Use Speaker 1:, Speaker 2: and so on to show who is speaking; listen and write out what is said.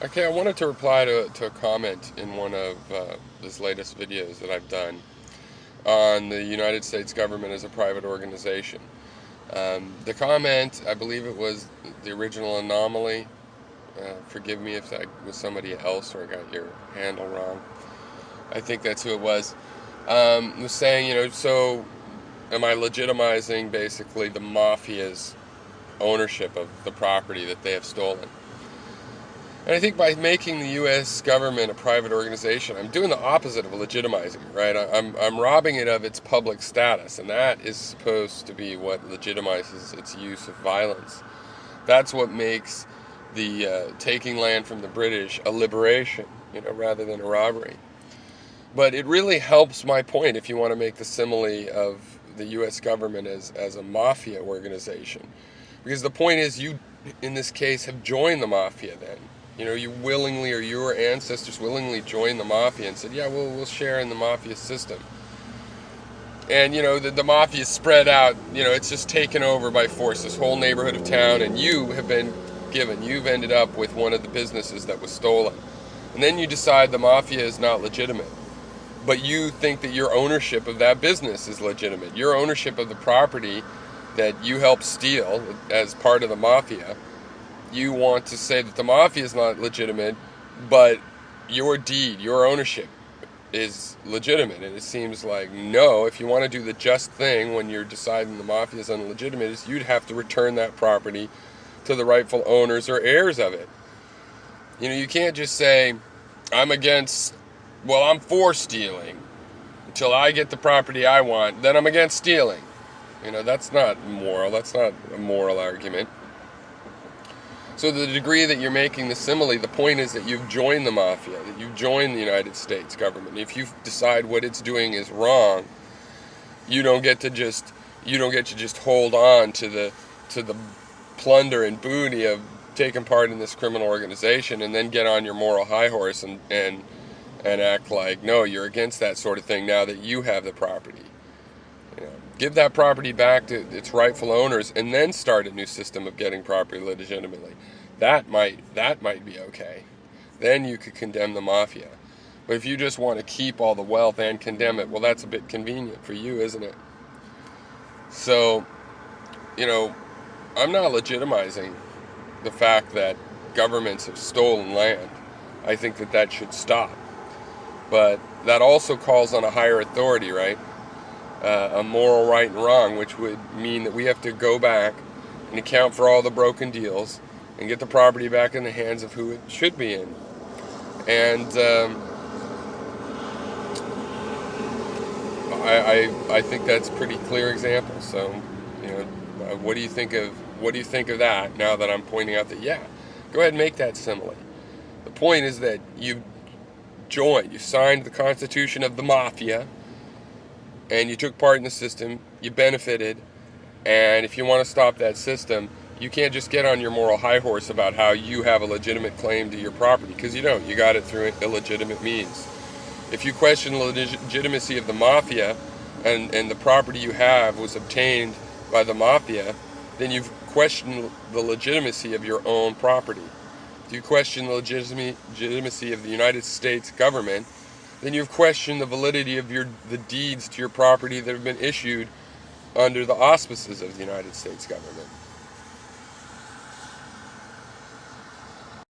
Speaker 1: Okay, I wanted to reply to a comment in one of this latest videos that I've done on the United States government as a private organization. The comment, I believe it was the original anomaly. Forgive me if that was somebody else or I got your handle wrong. I think that's who it was saying, so am I legitimizing basically the mafia's ownership of the property that they have stolen? And I think by making the U.S. government a private organization, I'm doing the opposite of legitimizing it, right? I'm robbing it of its public status, and that is supposed to be what legitimizes its use of violence. That's what makes the taking land from the British a liberation, rather than a robbery. But it really helps my point if you want to make the simile of the U.S. government as a mafia organization. Because the point is, you, in this case, have joined the mafia then. You willingly, or your ancestors willingly joined the mafia and said, yeah, we'll share in the mafia system. And, the mafia is spread out, it's just taken over by force, this whole neighborhood of town, and you've ended up with one of the businesses that was stolen. And then you decide the mafia is not legitimate. But you think that your ownership of that business is legitimate. Your ownership of the property that you helped steal as part of the mafia, you want to say that the mafia is not legitimate, but your deed, your ownership is legitimate. And it seems like, no, if you want to do the just thing when you're deciding the mafia is illegitimate, is you'd have to return that property to the rightful owners or heirs of it. You can't just say, I'm for stealing until I get the property I want, then I'm against stealing. That's not moral. That's not a moral argument. So the degree that you're making the simile, the point is that you've joined the mafia, that you've joined the United States government. If you decide what it's doing is wrong, you don't get to just hold on to the plunder and booty of taking part in this criminal organization and then get on your moral high horse and act like, no, you're against that sort of thing now that you have the property. Give that property back to its rightful owners and then start a new system of getting property legitimately. That might be okay. Then you could condemn the mafia. But if you just want to keep all the wealth and condemn it, well, that's a bit convenient for you, isn't it? So, I'm not legitimizing the fact that governments have stolen land. I think that should stop. But that also calls on a higher authority, right? A moral right and wrong, which would mean that we have to go back and account for all the broken deals and get the property back in the hands of who it should be in. And I think that's a pretty clear example. So, what do you think of that? Now that I'm pointing out that, yeah, go ahead and make that simile. The point is that you signed the Constitution of the Mafia, and you took part in the system, you benefited, and if you want to stop that system, you can't just get on your moral high horse about how you have a legitimate claim to your property, because you don't. You got it through illegitimate means. If you question the legitimacy of the mafia and the property you have was obtained by the mafia, then you've questioned the legitimacy of your own property. If you question the legitimacy of the United States government, then you've questioned the validity of the deeds to your property that have been issued under the auspices of the United States government.